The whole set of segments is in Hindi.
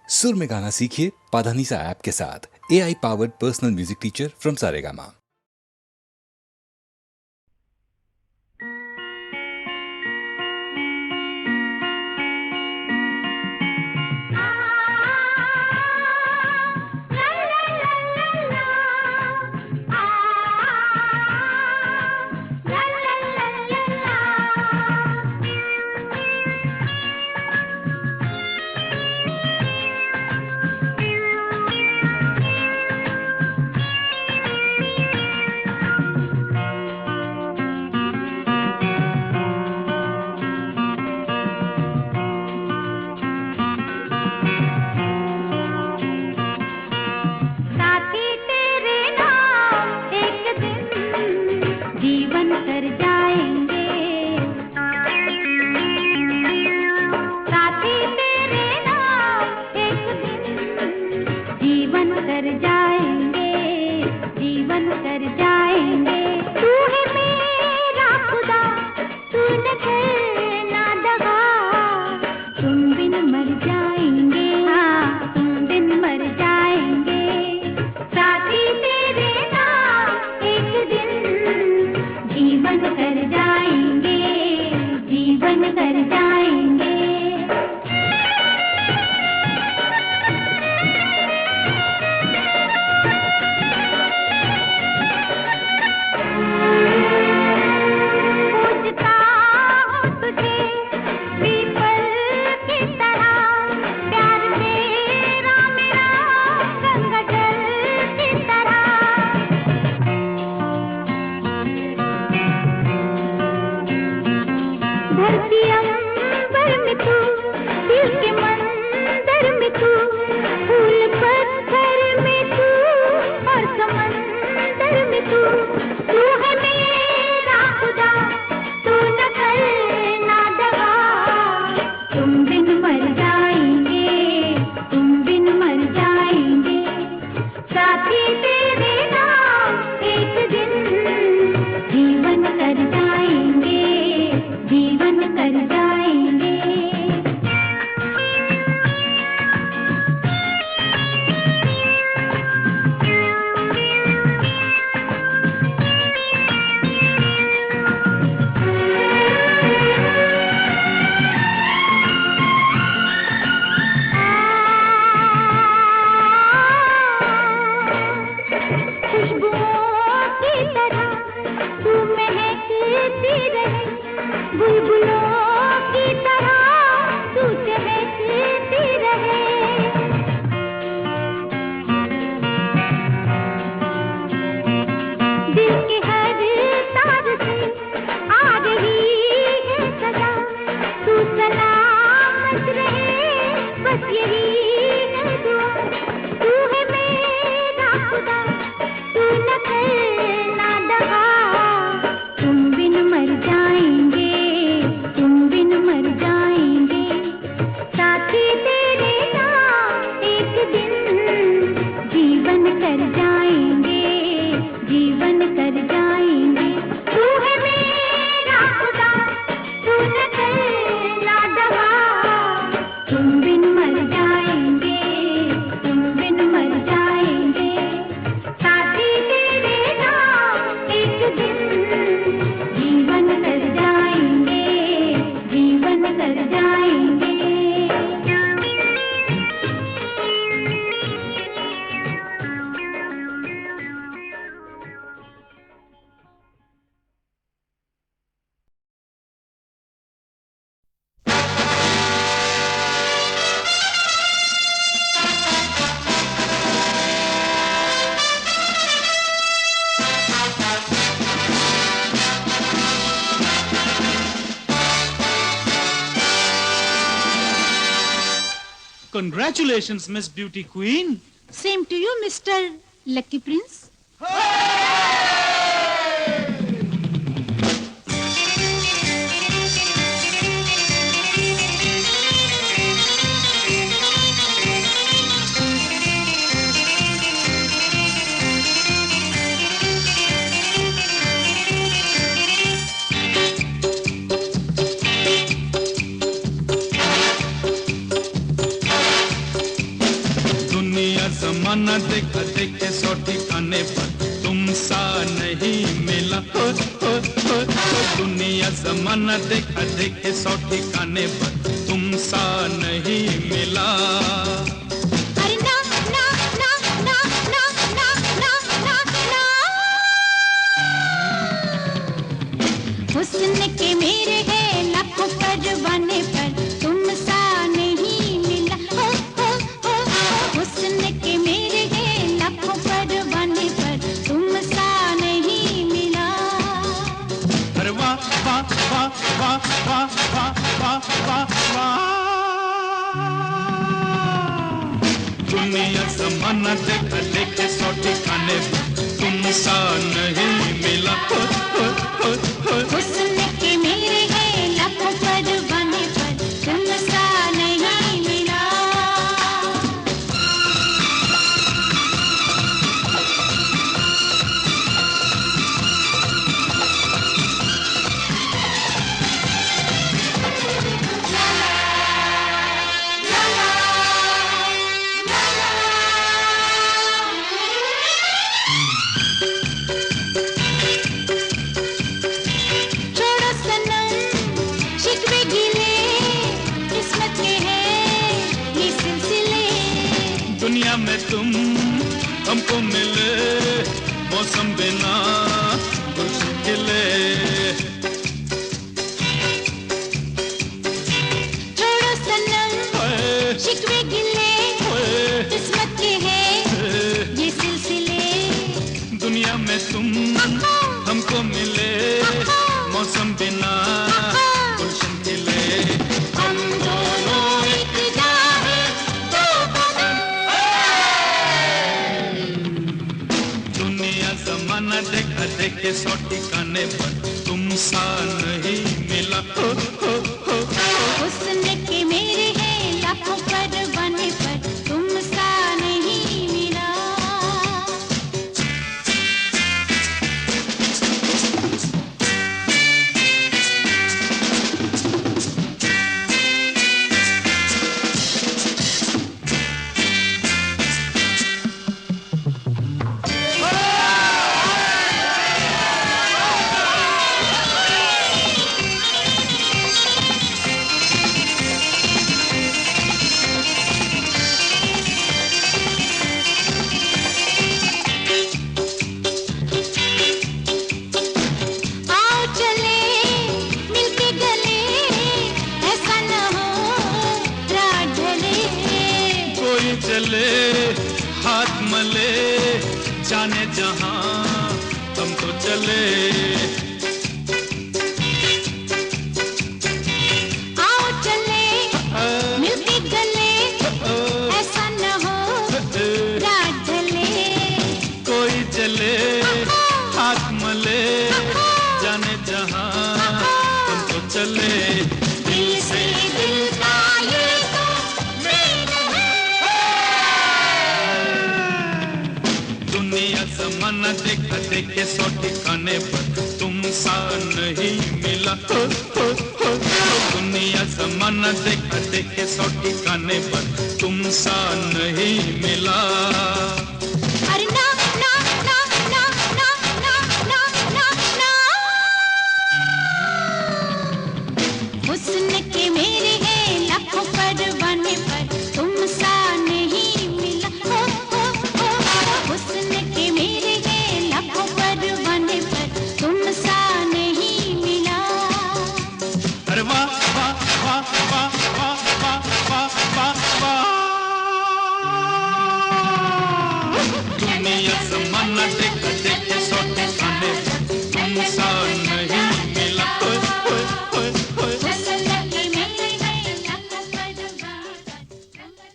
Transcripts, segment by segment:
सुर में गाना सीखिए पाधानीसा ऐप के साथ। AI powered personal music teacher from Saregama. Congratulations, Miss Beauty Queen. Same to you, Mr. Lucky Prince. जमाना देखा देखे सौ ठिकाने पर तुम सा नहीं मिला। दुनिया जमाना देखा देखे सौ ठिकाने पर तुम सा नहीं मिला। अरे ना ना ना ना ना ना ना ना ना, हुस्न के मेरे हैं लाखों परवाने पर तुम सा नहीं मिला। हो हो हो, हुस्न के मेरे हैं लाखों परवाने पर तुम सा नहीं मिला। अरे वाह वाह वाह वाह वाह वाह वाह वाह वाह। दुनिया जमाना देखा देखे सौ ठिकाने पर तुम सा नहीं मिला। हुस्न के मेरे हैं लाखों परवाने पर तुम सा नहीं मिला। छोड़ो सनम शिकवे गिले, किस्मत के हैं ये सिलसिले। दुनिया में तुम हमको मिले, मौसम बिना गुलशन खिले। छोड़ो सनम ओए, शिकवे गिले, ओए, किस्मत के हैं ये सिलसिले। दुनिया में तुम हमको मिले, मौसम बिना गुलशन खिले। हम दोनों एक जाए दो बदन। दुनिया जमाना देखा देखे सौ ठिकाने पर तुम सा नहीं मिला। हुस्न के मेरे हैं लाखों परवाने पर तुम सा नहीं मिला। आओ चले मिलके गले, ऐसा न हो रात ढले। कोई चले हाथ मले, जाने जहां हम तो चले। आओ चले मिलके गले, ऐसा न हो रात ढले। कोई चले हाथ मले, जाने जहां हम तो चले। दिल से दिल का ये तो मेल है। दुनिया जमाना देखा देखे सौ ठिकाने पर तुम सा नहीं मिला। दुनिया जमाना देखा देखे सौ ठिकाने पर तुम सा नहीं मिला। अरे ना ना ना ना ना ना ना ना ना, हुस्न के मेरे हैं लाखों परवाने पर तुम सा नहीं मिला। हो हो हो, हुस्न के मेरे हैं लाखों परवाने पर तुम सा नहीं मिला। अरे वाह वाह वाह वाह वाह वाह वाह वाह वाह। दुनिया जमाना देखा देखे सौ ठिकाने पर तुम सा नहीं मिला। हुस्न के मेरे हैं लाखों परवाने पर तुम सा नहीं।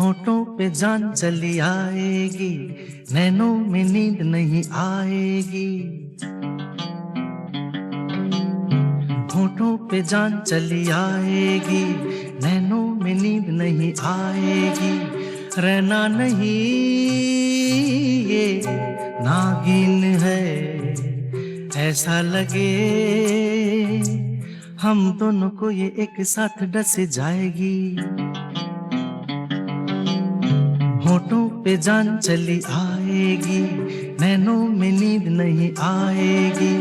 होठों पे जान चली आएगी, नैनों में नींद नहीं आएगी। होठों पे जान चली आएगी, नैनों में नींद नहीं आएगी। रहना नहीं ये नागिन है, ऐसा लगे हम दोनों को ये एक साथ डस जाएगी। होठों पे जान चली आएगी, नैनों में नींद नहीं आएगी।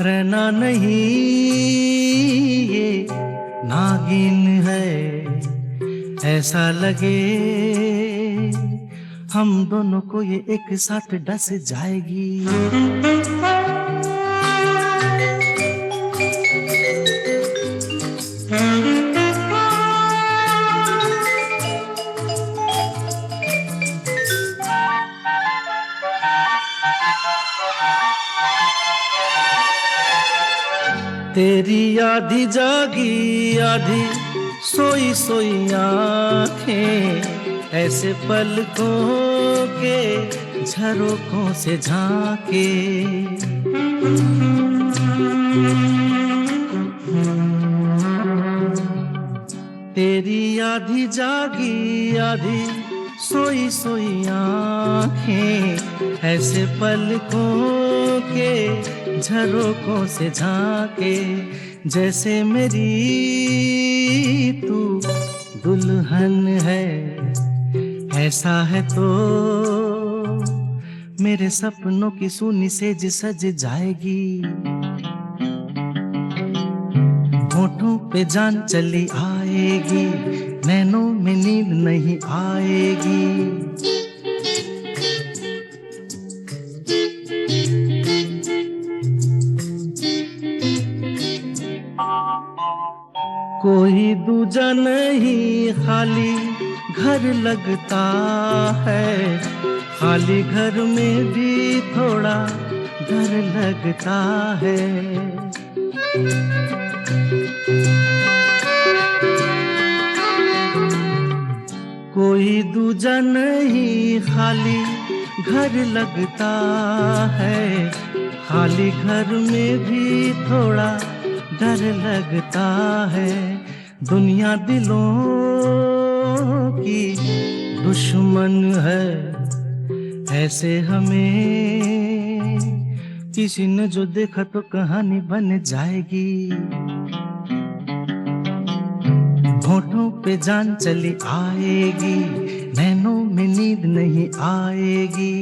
रहना नहीं ये नागिन है, ऐसा लगे हम दोनों को ये एक साथ डस जाएगी। तेरी आधी जागी आधी सोई सोई आँखें, ऐसे पलकों के झरोखों से झांके। तेरी आधी जागी आधी सोई सोई आँखें, ऐसे पलकों के झरोखों से झांके। जैसे मेरी तू दुल्हन है, ऐसा है तो मेरे सपनों की सूनी सेज सज जाएगी। होठों पे जान चली आएगी, नैनों में नींद नहीं आएगी। कोई दूजा नहीं खाली घर लगता है, खाली घर में भी थोड़ा डर लगता है। कोई दूजा नहीं खाली घर लगता है, खाली घर में भी थोड़ा डर लगता है। दुनिया दिलों की दुश्मन है, ऐसे हमें किसी ने जो देखा तो कहानी बन जाएगी। होठों पे जान चली आएगी, नैनों में नींद नहीं आएगी।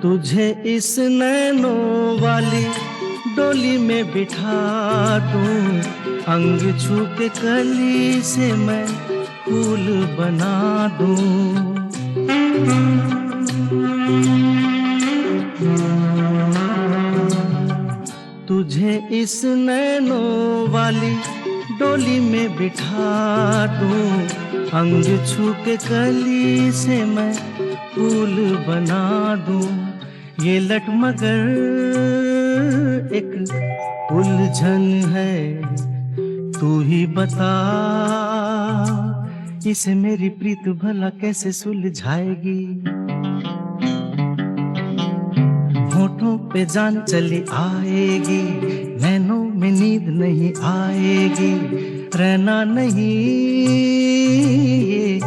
तुझे इस नैनों वाली डोली में बिठा दूं, अंग छू के कली से मैं फूल बना दूं। तुझे इस नैनों वाली डोली में बिठा दूं, अंग छू के कली से मैं फूल बना दूं। ये लटमगर एक उलझन है, तू ही बता इसे मेरी प्रीत भला कैसे सुलझाएगी। होठों पे जान चली आएगी, नैनों में नींद नहीं आएगी। रहना नहीं ये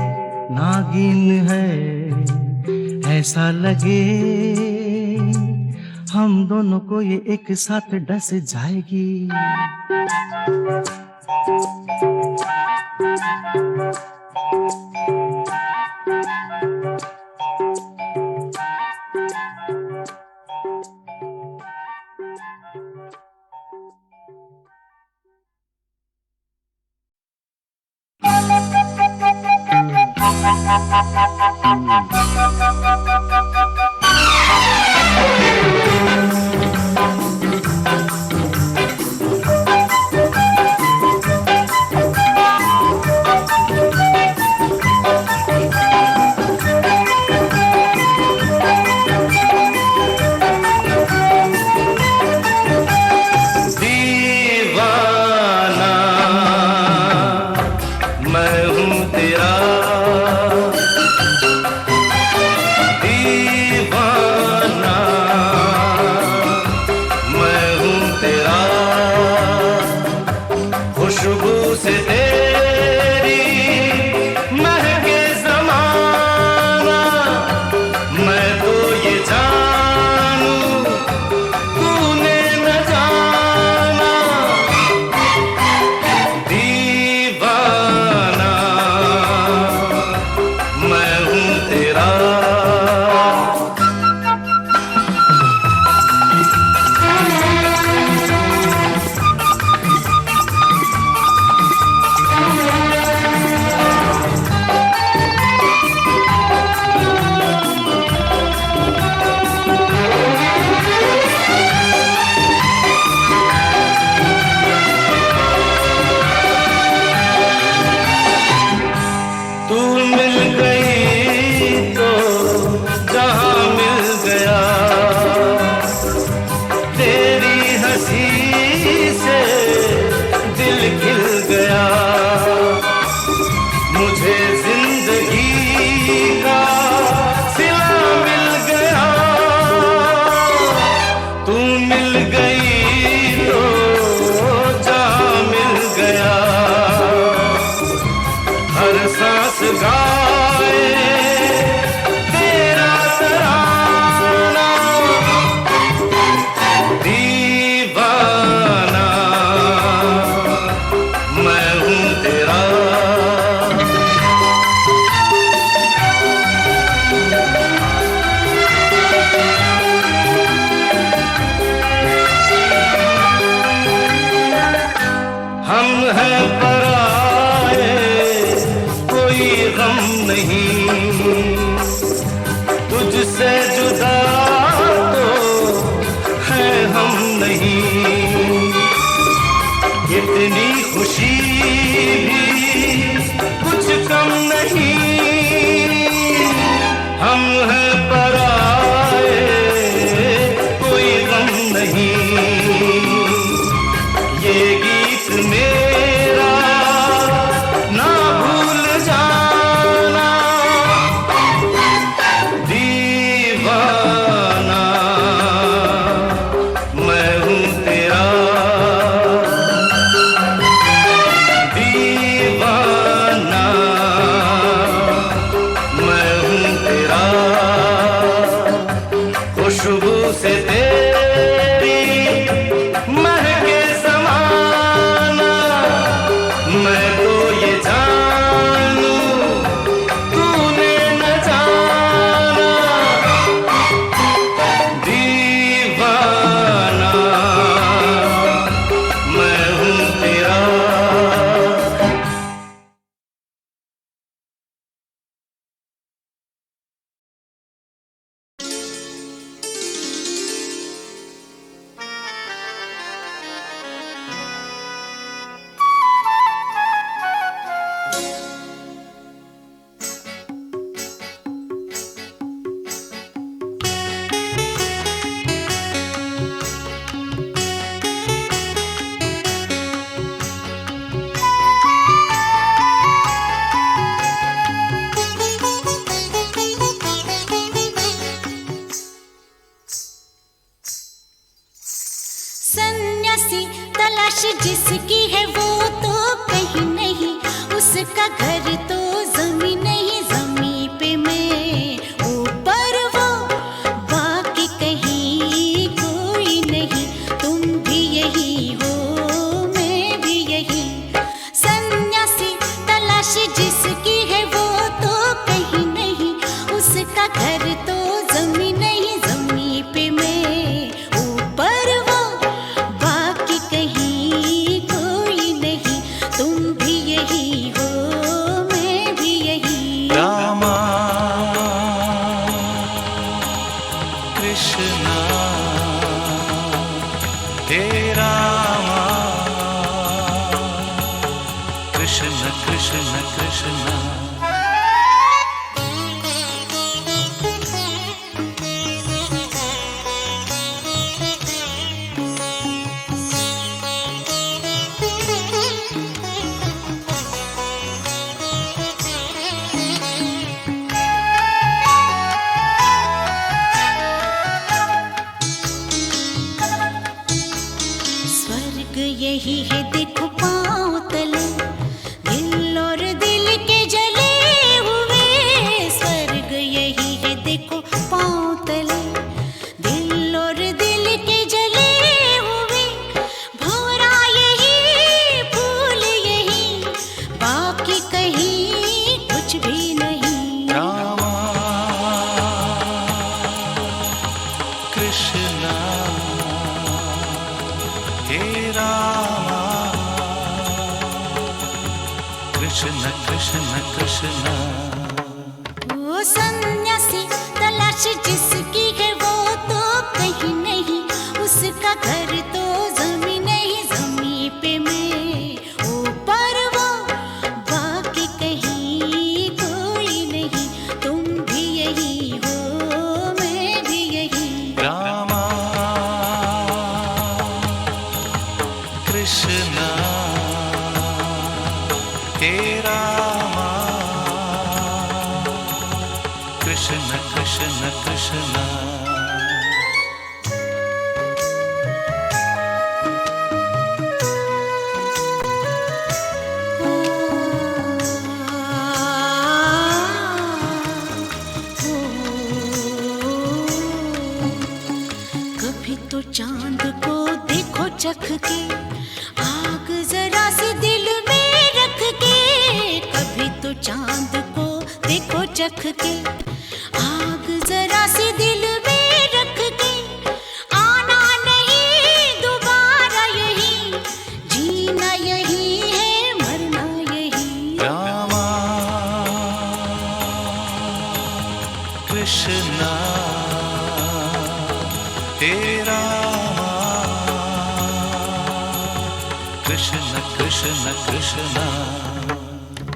नागिन है, ऐसा लगे हम दोनों को ये एक साथ डस जाएगी। तेरा। तू मिल गई तो जहां मिल गया, तेरी हंसी से दिल खिल गया, मुझे जिंदगी का सिला मिल गया। तू मिल गई तो जहां मिल गया, हर सांस गाए तेरा तराना, दीवाना मैं हूँ तेरा। हम हैं पराए, कोई गम नहीं, तुझसे जुदा तो है हम नहीं। इतनी खुशी भी कुछ कम नहीं, हम हैं पराए, कोई गम नहीं। ये गीत मेरा ना भूल जाना, दीवाना मैं हूँ तेरा, दीवाना मैं हूँ तेरा। खुशबू से तेरी महके समाना, मैं तो ये जानूं तूने न जाना, दीवाना मैं हूँ तेरा। सन्यासी तलाश जिसकी है वो तो कहीं नहीं, उसका घर तो जमीन नहीं, जमीन पे मैं ऊपर वो, बाकी कहीं कोई नहीं। तुम भी यही हो मैं भी यही, सन्यासी तलाश जिसकी है वो तो कहीं नहीं, उसका घर तो जमीन नहीं, जमीन पे मैं ऊपर वो, बाकी कहीं कोई कृष्ण कृष्ण। ओ सन्यासी तलाश जिसकी है वो तो कहीं नहीं, उसका घर तो जमीन नहीं, जमीन पे मैं ऊपर वो, बाकी कहीं कोई नहीं। तुम भी यही हो मैं भी यही। रामा कृष्ण हे रामा कृष्ण कृष्ण कृष्ण। कभी तो चांद को देखो चख के, आग जरा सी दिल में रख के। कभी तो चांद को देखो चख के, आग जरा सी दिल में रख के। आना नहीं दोबारा यही, जीना यही है मरना यही। रामा कृष्ण हे रामा कृष्ण कृष्ण कृष्ण।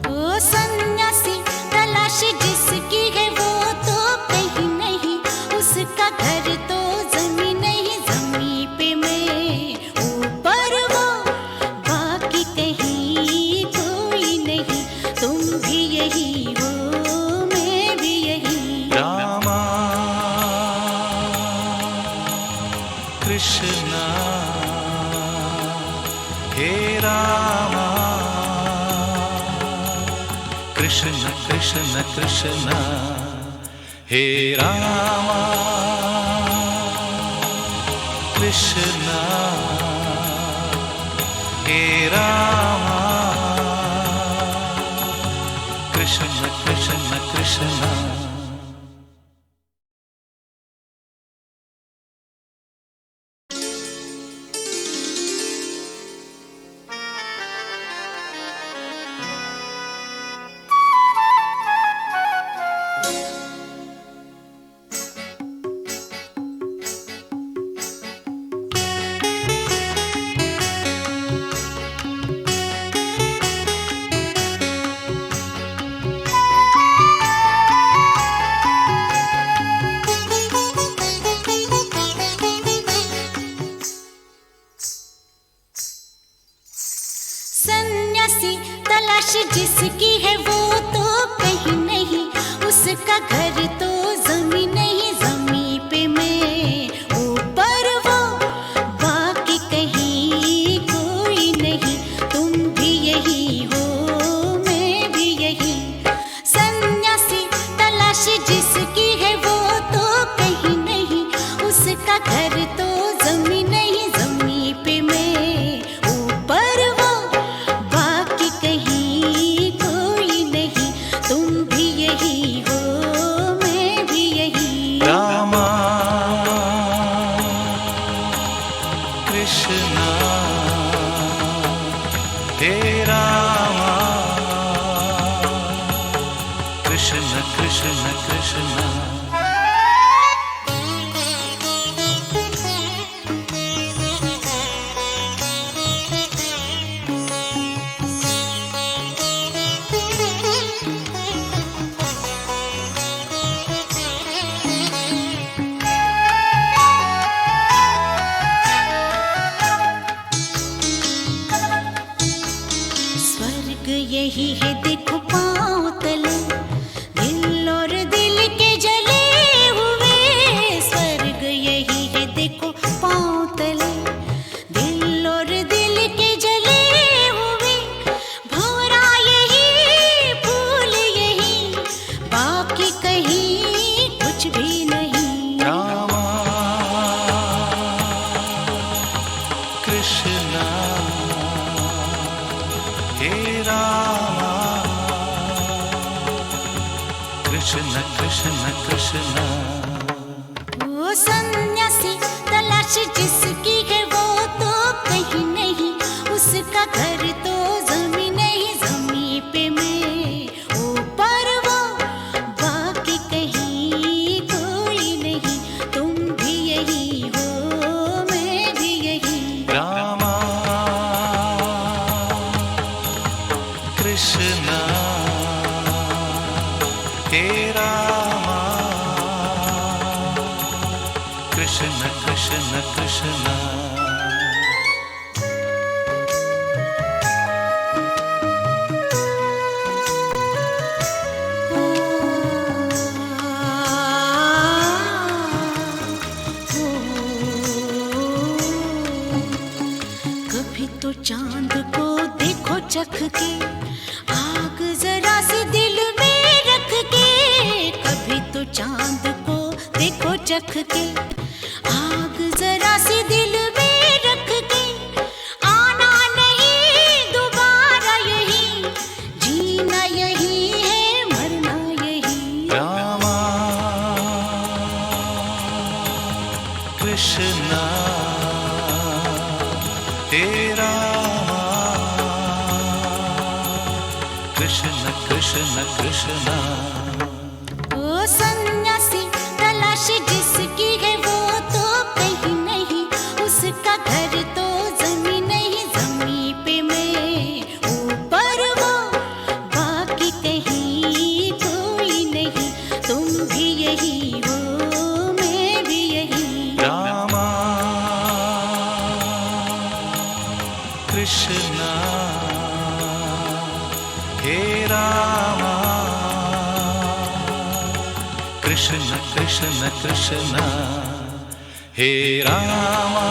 ओ सन्यासी तलाश जिसकी है वो तो कहीं नहीं, उसका घर तो जमीन नहीं, जमीन पे मैं ऊपर वो, बाकी कहीं कोई नहीं। तुम भी यही हो मैं भी यही। रामा कृष्ण हे रामा कृष्ण कृष्ण कृष्ण। हे रामा कृष्ण हे रामा कृष्ण कृष्ण कृष्ण। सन्यासी तलाश जिसकी है वो तो कहीं नहीं, उसका घर तो जमीन नहीं, जमीन पे मैं ऊपर वो, बाकी कहीं कोई नहीं। तुम भी यही हो मैं भी यही। सन्यासी तलाश जिसकी है वो तो कहीं नहीं, उसका घर तो जमीन नहीं, जमीन पे मैं ऊपर वो, बाकी कहीं कोई नहीं। तुम भी यही हो मैं भी यही। रामा कृष्ण हे रामा कृष्ण कृष्ण कृष्ण। स्वर्ग यही है देखो पाँव तले, दिल और दिल के जले हुए। स्वर्ग यही है देखो पाँव तले, दिल और दिल के जले हुए। भंवरा यही फूल यही, बाकी कहीं कुछ भी नहीं। रामा कृष्ण हे रामा कृष्ण कृष्ण कृष्ण। ओ सन्यासी तलाश जिसकी है वो तो कहीं नहीं, उसका घर तो जमीन नहीं, जमीन पे मैं हे रामा कृष्ण कृष्ण कृष्ण कभी तो चांद को देखो चख के, आग जरा सी दिल में रख के। कभी तो चांद को देखो चख के, आग जरा सी दिल में रख के। आना नहीं दोबारा यही, जीना यही है मरना यही। रामा कृष्ण हे रामा कृष्ण कृष्ण कृष्ण ओ सन्यासी तलाश जिसकी है वो तो कहीं नहीं, उसका घर तो जमीन नहीं, जमीन पे मैं ऊपर वो, बाकी कहीं कोई नहीं। तुम भी यही हो मैं भी यही। रामा कृष्ण हे रामा कृष्ण कृष्ण कृष्ण हे रामा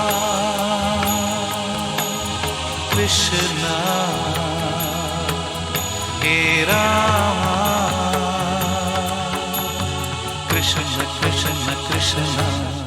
कृष्ण हे रामा कृष्ण कृष्ण कृष्ण